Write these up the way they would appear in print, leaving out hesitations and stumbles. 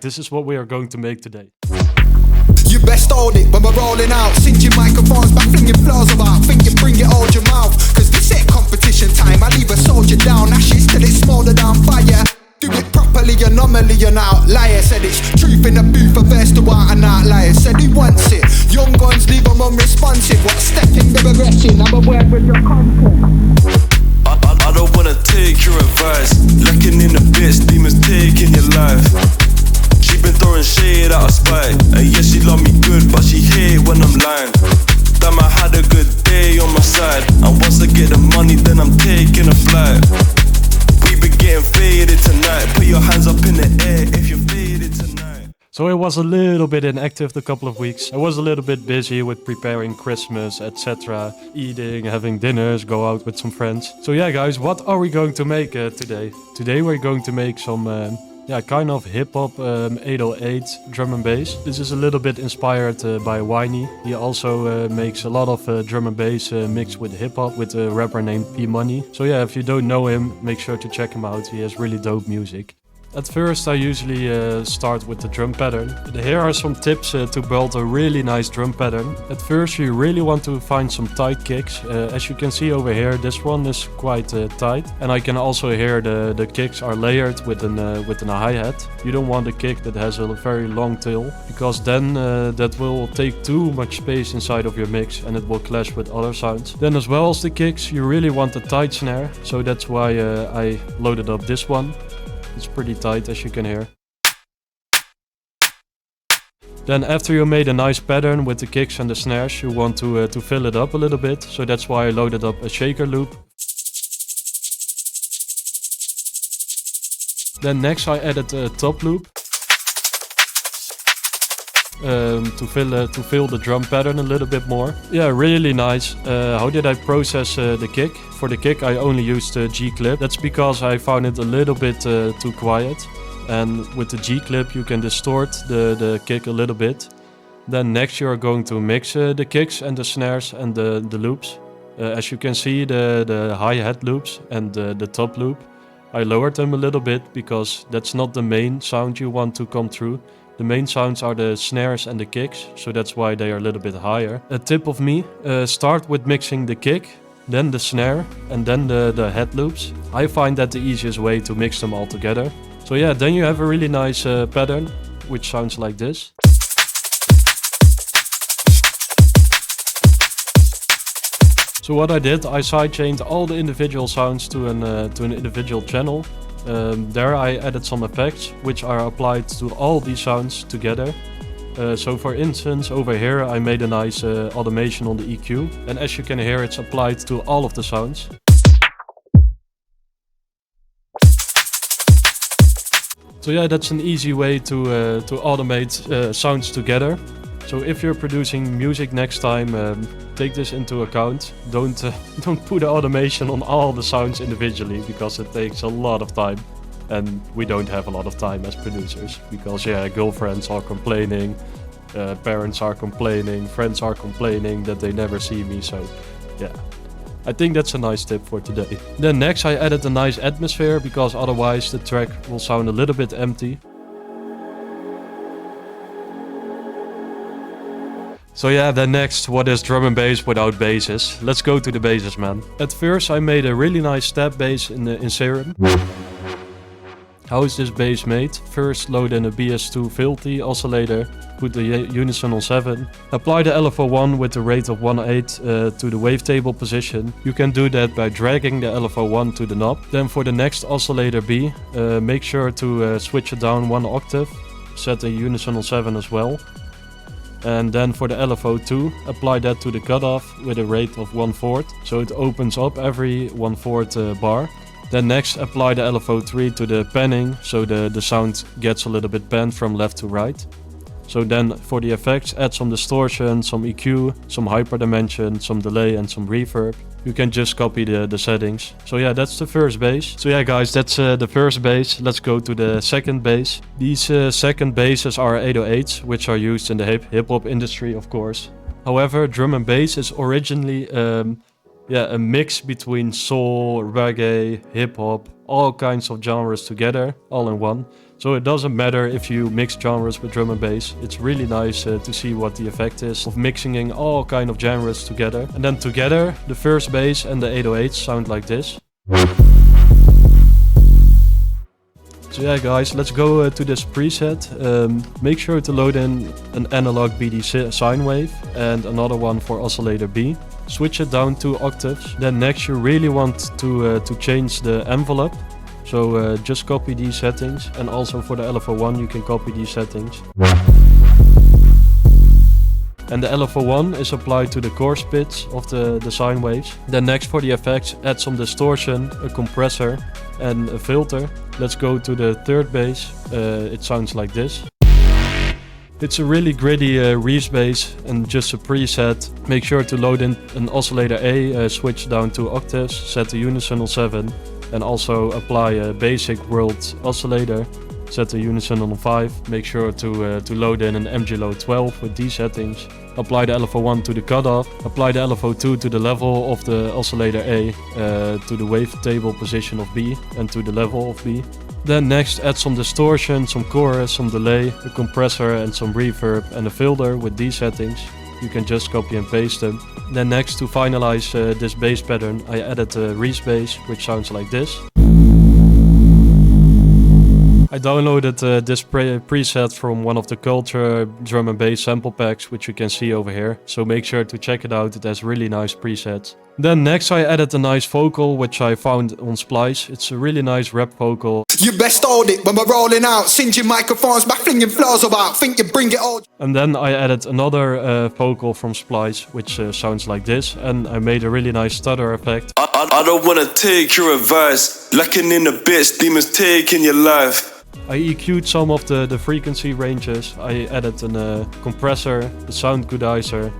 This is what we are going to make today. You best hold it when we're rolling out. Singeing microphones by flinging flows about. Think you bring it, hold your mouth. Cause this ain't competition time. I leave a soldier down. Ashes till it's smoldered on fire. Do it properly, anomaly, you're an outlier. Said it's truth in the booth, a verse to out an outlier. Said he wants it. Young guns leave them unresponsive. What stepping the regression? I'm aware with your content. I don't wanna take your advice. Lacking in the bits, demons taking your life. She been throwing shade out of spite. And yeah, she love me good, but she hate when I'm lying. Damn, I had a good day on my side. And once I get the money, then I'm taking a flight. We be getting faded tonight. Put your hands up in the air if you're faded tonight. So I was a little bit inactive the couple of weeks. I was a little bit busy with preparing Christmas, etc. Eating, having dinners, go out with some friends. So yeah guys, what are we going to make today? Today we're going to make some kind of hip-hop 808 drum and bass. This is a little bit inspired by Whiney. He also makes a lot of drum and bass mixed with hip-hop with a rapper named P Money. So yeah, if you don't know him, make sure to check him out. He has really dope music. At first I usually start with the drum pattern. Here are some tips to build a really nice drum pattern. At first you really want to find some tight kicks. As you can see over here, this one is quite tight. And I can also hear the kicks are layered with a hi-hat. You don't want a kick that has a very long tail, because then that will take too much space inside of your mix and it will clash with other sounds. Then as well as the kicks, you really want a tight snare. So that's why I loaded up this one. It's pretty tight, as you can hear. Then after you made a nice pattern with the kicks and the snares, you want to fill it up a little bit. So that's why I loaded up a shaker loop. Then next I added a top loop. To fill the drum pattern a little bit more. Yeah, really nice. How did I process the kick? For the kick I only used the G-clip. That's because I found it a little bit too quiet. And with the G-clip you can distort the kick a little bit. Then next you are going to mix the kicks and the snares and the loops. As you can see, the hi-hat loops and the top loop, I lowered them a little bit because that's not the main sound you want to come through. The main sounds are the snares and the kicks, so that's why they are a little bit higher. A tip of me, start with mixing the kick, then the snare, and then the head loops. I find that the easiest way to mix them all together. So yeah, then you have a really nice pattern, which sounds like this. So what I did, I sidechained all the individual sounds to an individual channel. There I added some effects which are applied to all these sounds together. So for instance, over here I made a nice automation on the EQ, and as you can hear, it's applied to all of the sounds. So yeah, that's an easy way to automate sounds together. So if you're producing music next time, take this into account. Don't put the automation on all the sounds individually, because it takes a lot of time. And we don't have a lot of time as producers, because yeah, girlfriends are complaining, parents are complaining, friends are complaining that they never see me, so yeah. I think that's a nice tip for today. Then next I added a nice atmosphere, because otherwise the track will sound a little bit empty. So yeah, then next, what is drum and bass without basses? Let's go to the basses, man. At first I made a really nice stab bass in Serum. How is this bass made? First load in a BS2 filthy oscillator, put the unison on 7. Apply the LFO1 with the rate of 1/8 to the wavetable position. You can do that by dragging the LFO1 to the knob. Then for the next oscillator B, make sure to switch it down 1 octave. Set the unison on 7 as well. And then for the LFO2, apply that to the cutoff with a rate of 1/4, so it opens up every 1/4 bar. Then next apply the LFO3 to the panning, so the sound gets a little bit panned from left to right. So then for the effects, add some distortion, some EQ, some hyperdimension, some delay and some reverb. You can just copy the settings. So yeah, that's the first bass. So yeah guys, that's the first bass. Let's go to the second bass. These second basses are 808s, which are used in the hip-hop industry, of course. However, drum and bass is originally a mix between soul, reggae, hip-hop, all kinds of genres together, all in one. So it doesn't matter if you mix genres with drum and bass. It's really nice to see what the effect is of mixing all kind of genres together. And then together, the first bass and the 808s sound like this. So yeah guys, let's go to this preset. Make sure to load in an analog BD sine wave and another one for oscillator B. Switch it down 2 octaves. Then next you really want to change the envelope. So just copy these settings, and also for the LFO1 you can copy these settings. And the LFO1 is applied to the coarse pitch of the sine waves. Then next for the effects, add some distortion, a compressor and a filter. Let's go to the third bass. It sounds like this. It's a really gritty Reese bass and just a preset. Make sure to load in an oscillator A, switch down 2 octaves, set the unison on 7. And also apply a basic world oscillator, set the unison on 5. Make sure to load in an MG low 12 with these settings. Apply the LFO1 to the cutoff. Apply the LFO2 to the level of the oscillator A, to the wavetable position of B and to the level of B. Then next add some distortion, some chorus, some delay, a compressor and some reverb and a filter with these settings. You can just copy and paste them. Then next, to finalize this bass pattern, I added a Reese bass, which sounds like this. I downloaded this preset from one of the Culture drum and bass sample packs, which you can see over here. So make sure to check it out, it has really nice presets. Then next I added a nice vocal, which I found on Splice. It's a really nice rap vocal. You best hold it when we're rolling out, singeing microphones, baffling flows about, think you bring it all. And then I added another vocal from Splice, which sounds like this. And I made a really nice stutter effect. I don't wanna take your advice, lacking in the bits, demons taking your life. I EQ'd some of the frequency ranges. I added a compressor, a sound goodizer,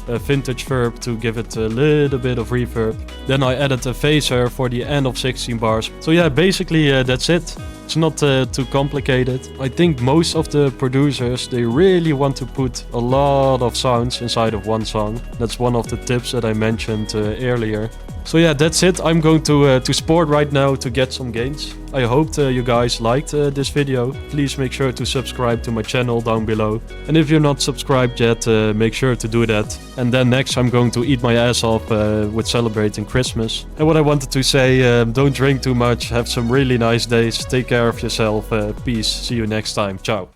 a vintage verb to give it a little bit of reverb. Then I added a phaser for the end of 16 bars. So yeah, basically that's it. It's not too complicated. I think most of the producers, they really want to put a lot of sounds inside of one song. That's one of the tips that I mentioned earlier. So yeah, that's it. I'm going to sport right now to get some gains. I hope you guys liked this video. Please make sure to subscribe to my channel down below. And if you're not subscribed yet, make sure to do that. And then next I'm going to eat my ass off with celebrating Christmas. And what I wanted to say, don't drink too much. Have some really nice days. Take care of yourself. Peace. See you next time. Ciao.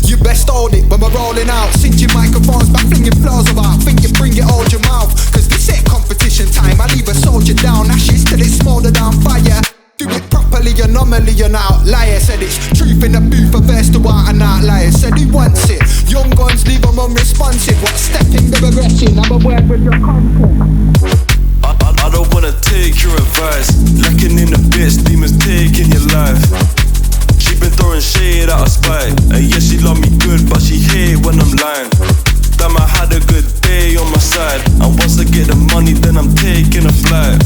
You best hold it when we're rolling out, singeing microphones, baffling flows about, think you bring it all your mouth. Cause this ain't competition time, I leave a soldier down, ashes till it's smoldered down fire. Do it properly, anomaly, an outlier. Said it's truth in the booth, a verse to out an outlier. Said he wants it, young guns leave them unresponsive. What stepping the regression, I'm aware with your content. I don't wanna take your advice, lacking in the bits, demons taking your life. She been throwing shade out of spite, and yeah, she love me good, but she hate when I'm lying. Damn, I had a good day on my side, and once I get the money, then I'm taking a flight.